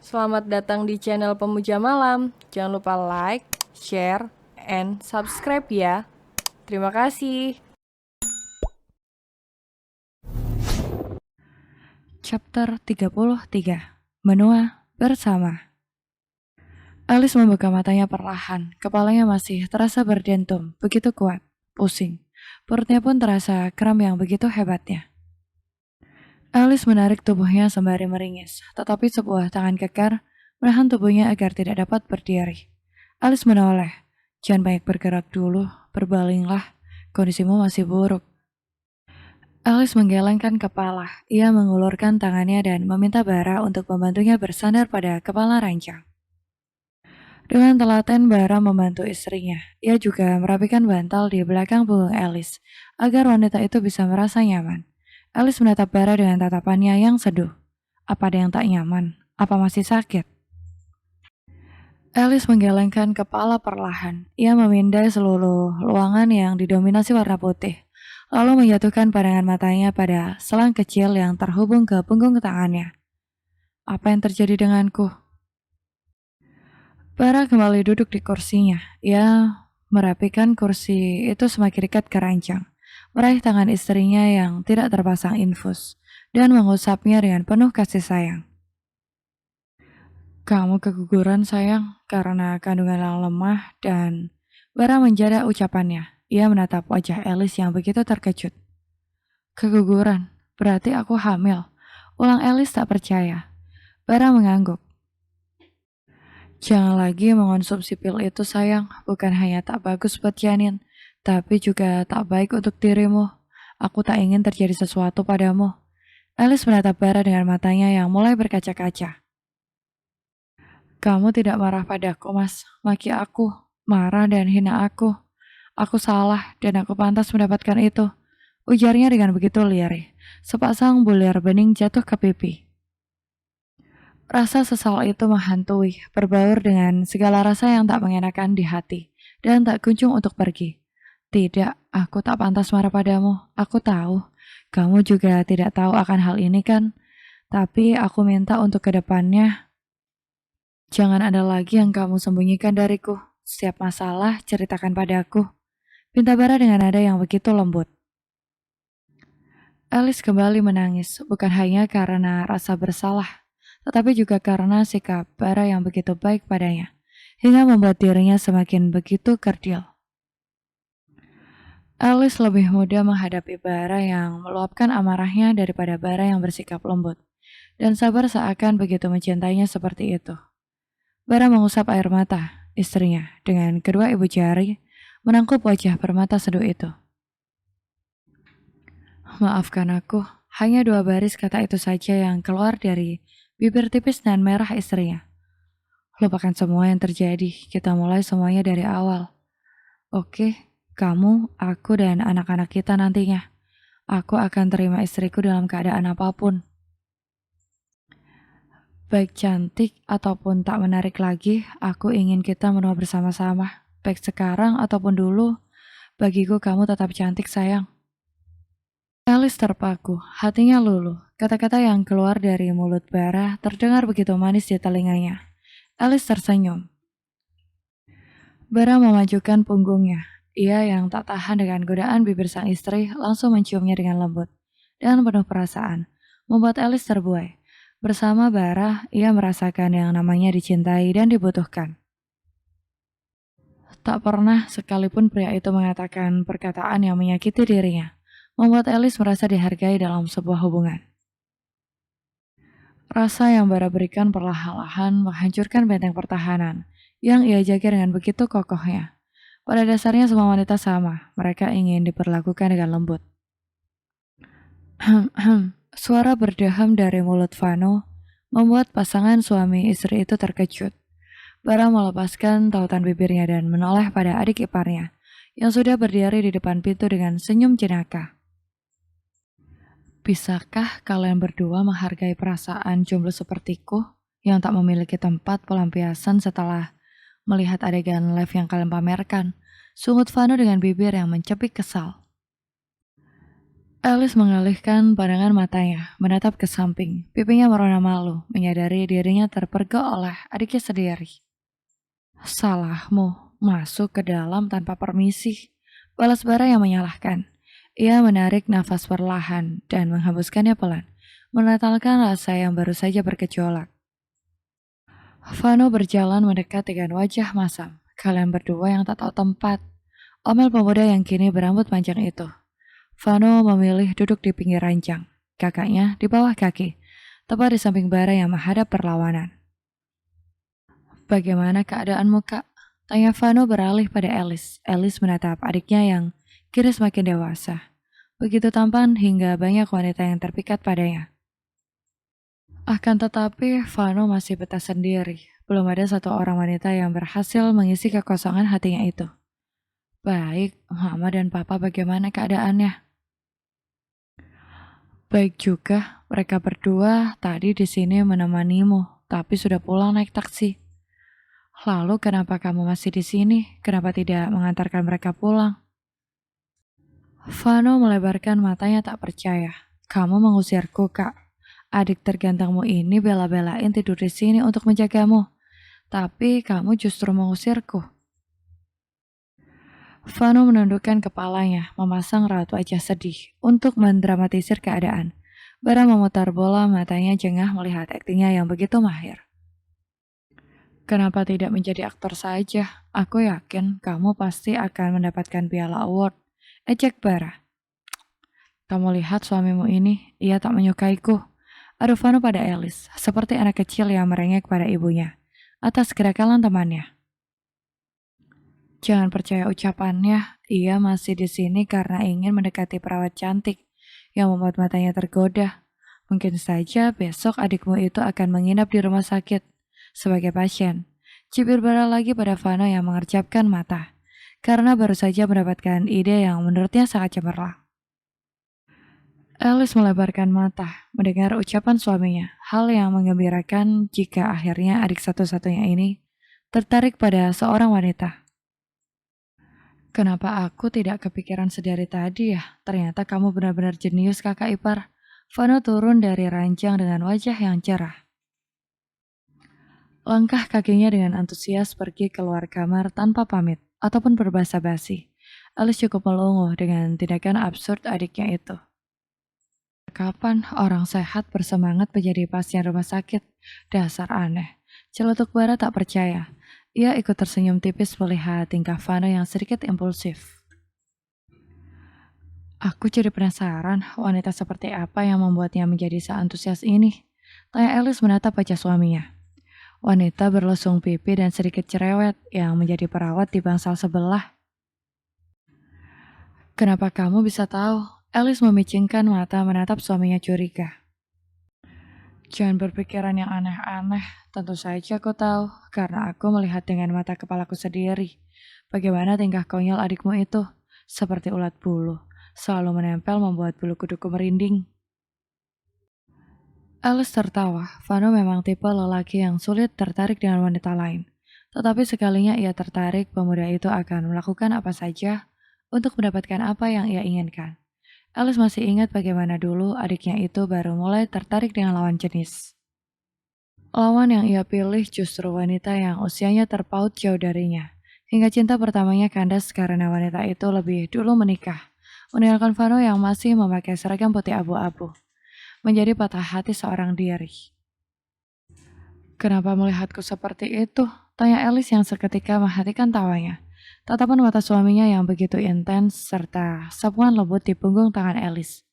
Selamat datang di channel Pemuja Malam. Jangan lupa like, share, and subscribe ya. Terima kasih. Chapter 33. Menua bersama. Alice membuka matanya perlahan. Kepalanya masih terasa berdentum, begitu kuat, pusing. Perutnya pun terasa kram yang begitu hebatnya. Alice menarik tubuhnya sembari meringis, tetapi sebuah tangan kekar menahan tubuhnya agar tidak dapat berdiri. Alice menoleh. Jangan banyak bergerak dulu, berbalinglah. Kondisimu masih buruk. Alice menggelengkan kepala. Ia mengulurkan tangannya dan meminta Bara untuk membantunya bersandar pada kepala ranjang. Dengan telaten Bara membantu istrinya. Ia juga merapikan bantal di belakang punggung Alice agar wanita itu bisa merasa nyaman. Alice menatap Bara dengan tatapannya yang seduh. Apa ada yang tak nyaman? Apa masih sakit? Alice menggelengkan kepala perlahan. Ia memindai seluruh ruangan yang didominasi warna putih, lalu menjatuhkan pandangan matanya pada selang kecil yang terhubung ke punggung tangannya. Apa yang terjadi denganku? Bara kembali duduk di kursinya. Ia merapikan kursi itu semakin dekat ke ranjang, meraih tangan istrinya yang tidak terpasang infus, dan mengusapnya dengan penuh kasih sayang. Kamu keguguran sayang karena kandungan yang lemah dan Bara menjada ucapannya. Ia menatap wajah Alice yang begitu terkejut. Keguguran? Berarti aku hamil. Ulang Alice tak percaya. Bara mengangguk. Jangan lagi mengonsumsi pil itu sayang. Bukan hanya tak bagus buat janin, tapi juga tak baik untuk dirimu. Aku tak ingin terjadi sesuatu padamu. Alice menatap Bara dengan matanya yang mulai berkaca-kaca. Kamu tidak marah padaku, Mas. Maki aku, marah dan hina aku. Aku salah dan aku pantas mendapatkan itu. Ujarnya dengan begitu lirih. Sepasang bulir bening jatuh ke pipi. Rasa sesal itu menghantui, berbaur dengan segala rasa yang tak mengenakan di hati, dan tak kunjung untuk pergi. Tidak, aku tak pantas marah padamu. Aku tahu. Kamu juga tidak tahu akan hal ini kan? Tapi aku minta untuk kedepannya, jangan ada lagi yang kamu sembunyikan dariku. Setiap masalah, ceritakan padaku. Pinta Bara dengan nada yang begitu lembut. Alice kembali menangis, bukan hanya karena rasa bersalah, tetapi juga karena sikap Bara yang begitu baik padanya, hingga membuat dirinya semakin begitu kerdil. Alice lebih mudah menghadapi Bara yang meluapkan amarahnya daripada Bara yang bersikap lembut, dan sabar seakan begitu mencintainya seperti itu. Bara mengusap air mata istrinya dengan kedua ibu jari, menangkup wajah bermata seduh itu. Maafkan aku, hanya 2 baris kata itu saja yang keluar dari bibir tipis dan merah istrinya. Lupakan semua yang terjadi, kita mulai semuanya dari awal. Oke, kamu, aku, dan anak-anak kita nantinya. Aku akan terima istriku dalam keadaan apapun. Baik cantik ataupun tak menarik lagi, aku ingin kita menua bersama-sama. Baik sekarang ataupun dulu, bagiku kamu tetap cantik sayang. Alice terpaku, hatinya luluh. Kata-kata yang keluar dari mulut Bara terdengar begitu manis di telinganya. Alice tersenyum. Bara memajukan punggungnya. Ia yang tak tahan dengan godaan bibir sang istri langsung menciumnya dengan lembut dan penuh perasaan, membuat Alice terbuai. Bersama Bara, ia merasakan yang namanya dicintai dan dibutuhkan. Tak pernah sekalipun pria itu mengatakan perkataan yang menyakiti dirinya, membuat Alice merasa dihargai dalam sebuah hubungan. Rasa yang Bara berikan perlahan-lahan menghancurkan benteng pertahanan yang ia jaga dengan begitu kokohnya. Pada dasarnya semua wanita sama, mereka ingin diperlakukan dengan lembut. Suara berdeham dari mulut Vano membuat pasangan suami istri itu terkejut. Bara melepaskan tautan bibirnya dan menoleh pada adik iparnya yang sudah berdiri di depan pintu dengan senyum jenaka. Bisakah kalian berdua menghargai perasaan jomblo sepertiku yang tak memiliki tempat pelampiasan setelah melihat adegan live yang kalian pamerkan? Sungut Vano dengan bibir yang mencepik kesal. Alice mengalihkan pandangan matanya, menatap ke samping. Pipinya merona malu, menyadari dirinya terpergok oleh adiknya sendiri. Salahmu, masuk ke dalam tanpa permisi. Balas bara yang menyalahkan. Ia menarik nafas perlahan dan menghembuskannya pelan, menetalkan rasa yang baru saja bergejolak. Vano berjalan mendekat dengan wajah masam. Kalian berdua yang tak tahu tempat. Omel pemuda yang kini berambut panjang itu. Vano memilih duduk di pinggir ranjang, kakaknya di bawah kaki, tepat di samping bara yang menghadap perlawanan. Bagaimana keadaanmu, Kak? Tanya Vano beralih pada Alice. Alice menatap adiknya yang kini semakin dewasa. Begitu tampan hingga banyak wanita yang terpikat padanya. Akan tetapi, Vano masih betah sendiri. Belum ada satu orang wanita yang berhasil mengisi kekosongan hatinya itu. Baik, Mama dan Papa bagaimana keadaannya? Baik juga, mereka berdua tadi di sini menemanimu, tapi sudah pulang naik taksi. Lalu kenapa kamu masih di sini? Kenapa tidak mengantarkan mereka pulang? Vano melebarkan matanya tak percaya. Kamu mengusirku, Kak. Adik tergantengmu ini bela-belain tidur di sini untuk menjagamu. Tapi kamu justru mengusirku. Vano menundukkan kepalanya, memasang raut wajah sedih untuk mendramatisir keadaan. Bara memutar bola matanya jengah melihat aktingnya yang begitu mahir. Kenapa tidak menjadi aktor saja? Aku yakin kamu pasti akan mendapatkan piala award. Ejek Bara. Kamu lihat suamimu ini, ia tak menyukaiku. Adu Vano pada Alice, seperti anak kecil yang merengek pada ibunya, atas kenakalan temannya. Jangan percaya ucapannya, ia masih di sini karena ingin mendekati perawat cantik yang membuat matanya tergoda. Mungkin saja besok adikmu itu akan menginap di rumah sakit sebagai pasien. Cibir bara lagi pada Vano yang mengerjapkan mata, karena baru saja mendapatkan ide yang menurutnya sangat cemerlang. Alice melebarkan mata, mendengar ucapan suaminya, hal yang menggembirakan jika akhirnya adik satu-satunya ini tertarik pada seorang wanita. Kenapa aku tidak kepikiran sedari tadi ya? Ternyata kamu benar-benar jenius, kakak ipar. Vano turun dari ranjang dengan wajah yang cerah. Langkah kakinya dengan antusias pergi keluar kamar tanpa pamit ataupun berbasa basi. Alice cukup melongo dengan tindakan absurd adiknya itu. Kapan orang sehat bersemangat menjadi pasien rumah sakit? Dasar aneh. Celetuk bara tak percaya. Ia ikut tersenyum tipis melihat tingkah Vano yang sedikit impulsif. Aku jadi penasaran wanita seperti apa yang membuatnya menjadi seantusias ini. Tanya Alice menatap wajah suaminya. Wanita berlesung pipi dan sedikit cerewet yang menjadi perawat di bangsal sebelah. Kenapa kamu bisa tahu? Alice memicingkan mata menatap suaminya curiga. Jangan berpikiran yang aneh-aneh. Tentu saja aku tahu, karena aku melihat dengan mata kepalaku sendiri. Bagaimana tingkah konyol adikmu itu, seperti ulat bulu, selalu menempel membuat bulu kuduku merinding. Alice tertawa. Vano memang tipe lelaki yang sulit tertarik dengan wanita lain. Tetapi sekalinya ia tertarik, pemuda itu akan melakukan apa saja untuk mendapatkan apa yang ia inginkan. Alice masih ingat bagaimana dulu adiknya itu baru mulai tertarik dengan lawan jenis. Lawan yang ia pilih justru wanita yang usianya terpaut jauh darinya. Hingga cinta pertamanya kandas karena wanita itu lebih dulu menikah, meninggalkan Vano yang masih memakai seragam putih abu-abu. Menjadi patah hati seorang diri. Kenapa melihatku seperti itu? Tanya Alice yang seketika menghentikan tawanya. Tatapan mata suaminya yang begitu intens serta sapuan lembut di punggung tangan Alice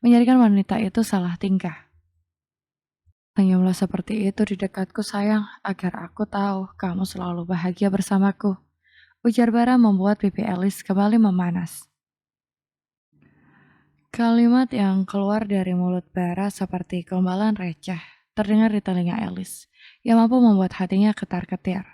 menjadikan wanita itu salah tingkah. Senyumlah seperti itu di dekatku sayang, agar aku tahu kamu selalu bahagia bersamaku. Ujar bara membuat pipi Alice kembali memanas. Kalimat yang keluar dari mulut bara seperti gombalan receh terdengar di telinga Alice, yang mampu membuat hatinya ketar-ketir.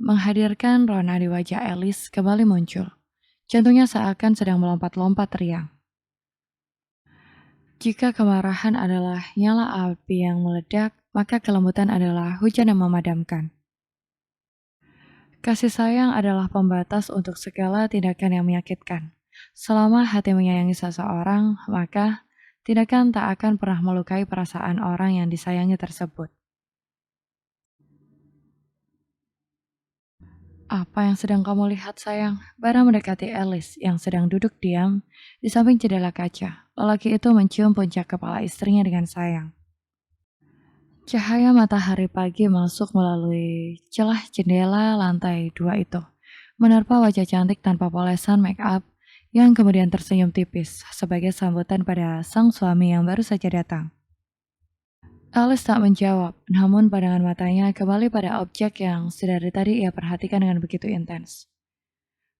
Menghadirkan rona di wajah Alice kembali muncul. Jantungnya seakan sedang melompat-lompat riang. Jika kemarahan adalah nyala api yang meledak, maka kelembutan adalah hujan yang memadamkan. Kasih sayang adalah pembatas untuk segala tindakan yang menyakitkan. Selama hati menyayangi seseorang, maka tindakan tak akan pernah melukai perasaan orang yang disayangi tersebut. Apa yang sedang kamu lihat, sayang? Bara mendekati Alice yang sedang duduk diam di samping jendela kaca. Lelaki itu mencium puncak kepala istrinya dengan sayang. Cahaya matahari pagi masuk melalui celah jendela lantai 2 itu, menerpa wajah cantik tanpa polesan make up yang kemudian tersenyum tipis sebagai sambutan pada sang suami yang baru saja datang. Alice tak menjawab, namun pandangan matanya kembali pada objek yang sedari tadi ia perhatikan dengan begitu intens.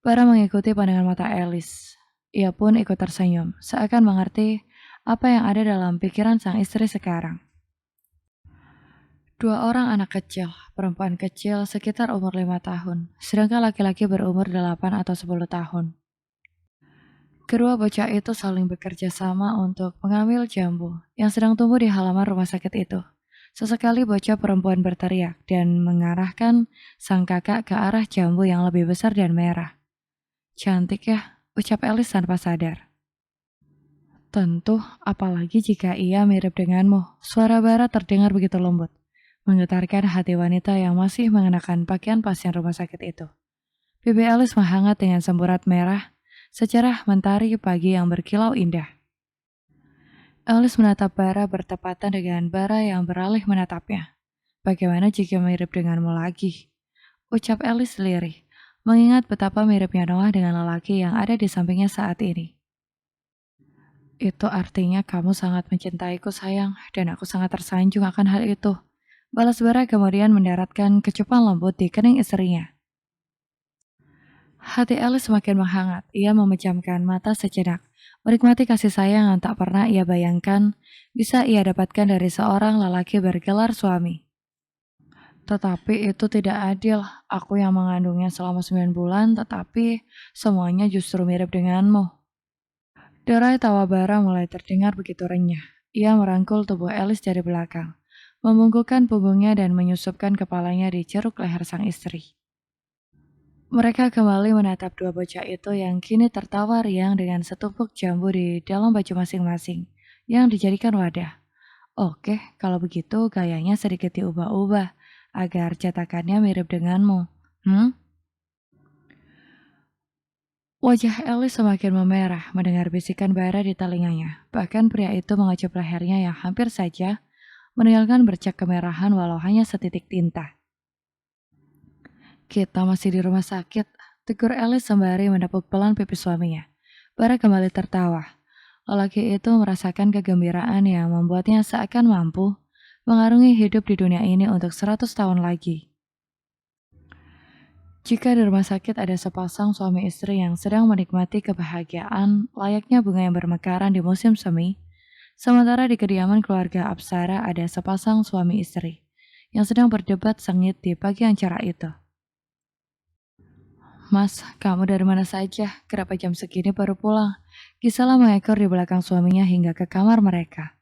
Bara mengikuti pandangan mata Alice. Ia pun ikut tersenyum, seakan mengerti apa yang ada dalam pikiran sang istri sekarang. Dua orang anak kecil, perempuan kecil sekitar umur 5 tahun, sedangkan laki-laki berumur 8 atau 10 tahun. Kedua bocah itu saling bekerja sama untuk mengambil jambu yang sedang tumbuh di halaman rumah sakit itu. Sesekali bocah perempuan berteriak dan mengarahkan sang kakak ke arah jambu yang lebih besar dan merah. Cantik ya, ucap Alice tanpa sadar. Tentu, apalagi jika ia mirip denganmu. Suara Bara terdengar begitu lembut, menggetarkan hati wanita yang masih mengenakan pakaian pasien rumah sakit itu. Pipi Alice menghangat dengan semburat merah, secerah mentari pagi yang berkilau indah. Alice menatap Bara bertepatan dengan Bara yang beralih menatapnya. Bagaimana jika mirip denganmu lagi? Ucap Alice lirih, mengingat betapa miripnya Noah dengan lelaki yang ada di sampingnya saat ini. Itu artinya kamu sangat mencintaiku, sayang, dan aku sangat tersanjung akan hal itu. Balas Bara kemudian mendaratkan kecupan lembut di kening istrinya. Hati Alice semakin menghangat. Ia memejamkan mata sejenak, menikmati kasih sayang yang tak pernah ia bayangkan bisa ia dapatkan dari seorang lelaki bergelar suami. Tetapi itu tidak adil. Aku yang mengandungnya selama 9 bulan, tetapi semuanya justru mirip denganmu. Derai tawa Bara mulai terdengar begitu renyah. Ia merangkul tubuh Alice dari belakang, membungkukkan punggungnya dan menyusupkan kepalanya di ceruk leher sang istri. Mereka kembali menatap dua bocah itu yang kini tertawa riang dengan setumpuk jambu di dalam baju masing-masing yang dijadikan wadah. Oke, kalau begitu gayanya sedikit diubah-ubah agar cetakannya mirip denganmu. Wajah Alice semakin memerah mendengar bisikan Bara di telinganya. Bahkan pria itu mengecup lehernya yang hampir saja meninggalkan bercak kemerahan walau hanya setitik tinta. Kita masih di rumah sakit, tegur Alice sembari menepuk pelan pipi suaminya. Bara kembali tertawa. Lelaki itu merasakan kegembiraan yang membuatnya seakan mampu mengarungi hidup di dunia ini untuk 100 tahun lagi. Jika di rumah sakit ada sepasang suami istri yang sedang menikmati kebahagiaan layaknya bunga yang bermekaran di musim semi, sementara di kediaman keluarga Apsara ada sepasang suami istri yang sedang berdebat sengit di pagi yang cerah itu. Mas, kamu dari mana saja? Kenapa jam segini baru pulang? Gisela mengekor di belakang suaminya hingga ke kamar mereka.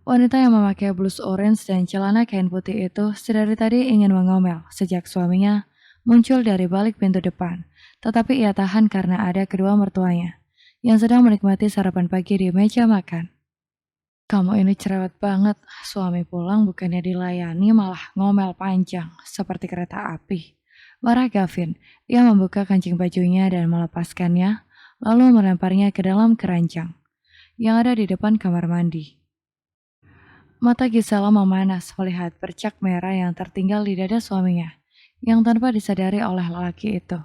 Wanita yang memakai blus orange dan celana kain putih itu sedari tadi ingin mengomel sejak suaminya muncul dari balik pintu depan. Tetapi ia tahan karena ada kedua mertuanya yang sedang menikmati sarapan pagi di meja makan. Kamu ini cerewet banget, suami pulang bukannya dilayani malah ngomel panjang seperti kereta api. Marah Gavin, ia membuka kancing bajunya dan melepaskannya, lalu melemparnya ke dalam keranjang yang ada di depan kamar mandi. Mata Gisela memanas melihat bercak merah yang tertinggal di dada suaminya, yang tanpa disadari oleh lelaki itu.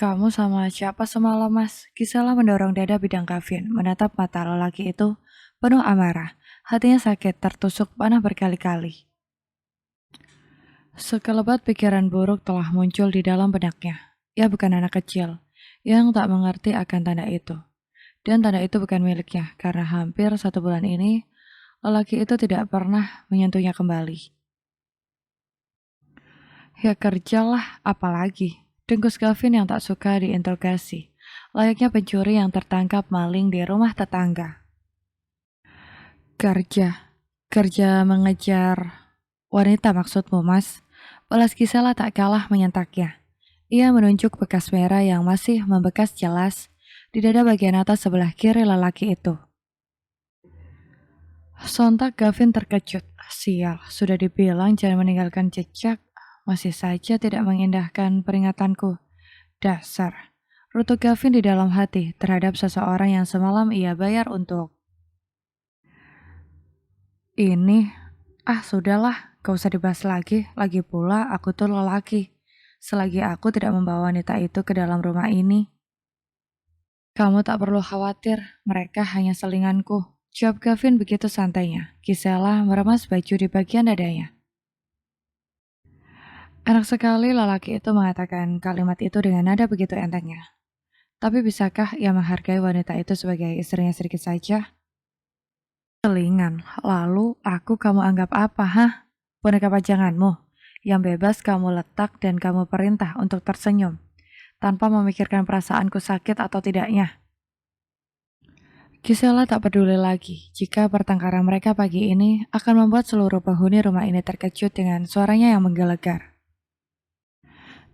Kamu sama siapa semalam, Mas? Gisela mendorong dada bidang Gavin, menatap mata lelaki itu penuh amarah. Hatinya sakit, tertusuk panah berkali-kali. Sekelebat pikiran buruk telah muncul di dalam benaknya. Ia bukan anak kecil yang tak mengerti akan tanda itu. Dan tanda itu bukan miliknya karena hampir 1 bulan ini lelaki itu tidak pernah menyentuhnya kembali. Ya kerjalah, apalagi. Dengkus Gavin yang tak suka diinterogasi. Layaknya pencuri yang tertangkap maling di rumah tetangga. Kerja mengejar wanita maksudmu, Mas? Balas Gisela tak kalah menyentaknya. Ia menunjuk bekas merah yang masih membekas jelas di dada bagian atas sebelah kiri lelaki itu. Sontak Gavin terkejut. Sial, sudah dibilang jangan meninggalkan jejak, masih saja tidak mengindahkan peringatanku. Dasar. Rutuk Gavin di dalam hati terhadap seseorang yang semalam ia bayar untuk. Ini, sudahlah, gak usah dibahas lagi. Lagi pula aku tuh lelaki. Selagi aku tidak membawa wanita itu ke dalam rumah ini. Kamu tak perlu khawatir, mereka hanya selinganku. Jawab Gavin begitu santainya. Gisela meremas baju di bagian dadanya. Enak sekali lelaki itu mengatakan kalimat itu dengan nada begitu entengnya. Tapi bisakah ia menghargai wanita itu sebagai istrinya sedikit saja? Selingan, lalu aku kamu anggap apa, hah? Boneka pajanganmu, yang bebas kamu letak dan kamu perintah untuk tersenyum, tanpa memikirkan perasaanku sakit atau tidaknya. Gisela tak peduli lagi jika pertengkaran mereka pagi ini akan membuat seluruh penghuni rumah ini terkejut dengan suaranya yang menggelegar.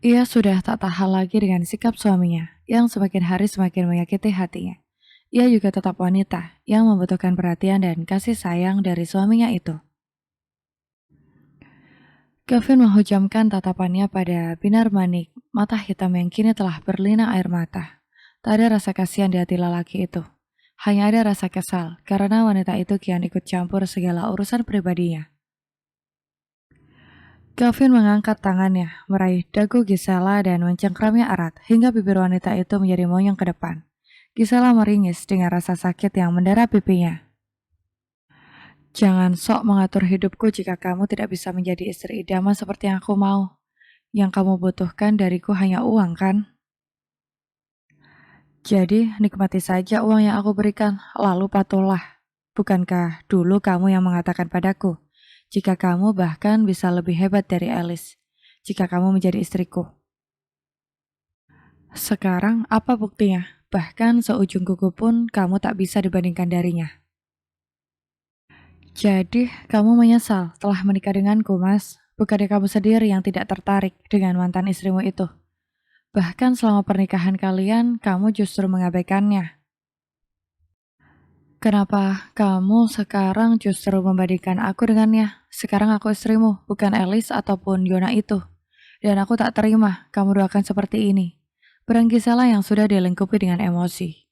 Ia sudah tak tahan lagi dengan sikap suaminya yang semakin hari semakin menyakiti hatinya. Ia juga tetap wanita yang membutuhkan perhatian dan kasih sayang dari suaminya itu. Gavin menghujamkan tatapannya pada binar manik, mata hitam yang kini telah berlinang air mata. Tak ada rasa kasihan di hati lelaki itu. Hanya ada rasa kesal karena wanita itu kian ikut campur segala urusan pribadinya. Gavin mengangkat tangannya, meraih dagu Gisela dan mencengkramnya erat hingga bibir wanita itu menjadi monyong ke depan. Gisela meringis dengan rasa sakit yang mendera pipinya. Jangan sok mengatur hidupku jika kamu tidak bisa menjadi istri idaman seperti yang aku mau. Yang kamu butuhkan dariku hanya uang, kan? Jadi, nikmati saja uang yang aku berikan, lalu patuhlah. Bukankah dulu kamu yang mengatakan padaku, jika kamu bahkan bisa lebih hebat dari Alice, jika kamu menjadi istriku? Sekarang, apa buktinya? Bahkan seujung kuku pun kamu tak bisa dibandingkan darinya. Jadi, kamu menyesal telah menikah denganku, Mas. Bukannya kamu sendiri yang tidak tertarik dengan mantan istrimu itu. Bahkan selama pernikahan kalian, kamu justru mengabaikannya. Kenapa kamu sekarang justru membandingkan aku dengannya? Sekarang aku istrimu, bukan Alice ataupun Yona itu. Dan aku tak terima kamu doakan seperti ini. Berang Gisela yang sudah dilingkupi dengan emosi.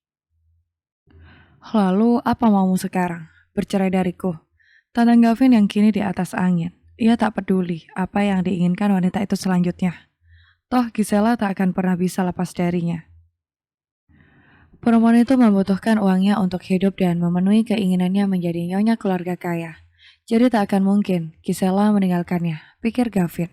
Lalu apa maumu sekarang? Bercerai dariku? Tantang Gavin yang kini di atas angin. Ia tak peduli apa yang diinginkan wanita itu selanjutnya. Toh Gisela tak akan pernah bisa lepas darinya. Perempuan itu membutuhkan uangnya untuk hidup dan memenuhi keinginannya menjadi nyonya keluarga kaya. Jadi tak akan mungkin Gisela meninggalkannya, pikir Gavin.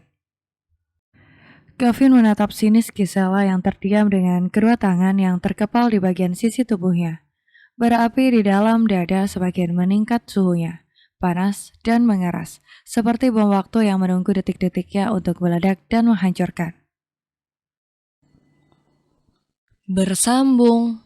Gavin menatap sinis Gisela yang terdiam dengan kedua tangan yang terkepal di bagian sisi tubuhnya. Bara api di dalam dada semakin meningkat suhunya, panas dan mengeras, seperti bom waktu yang menunggu detik-detiknya untuk meledak dan menghancurkan. Bersambung.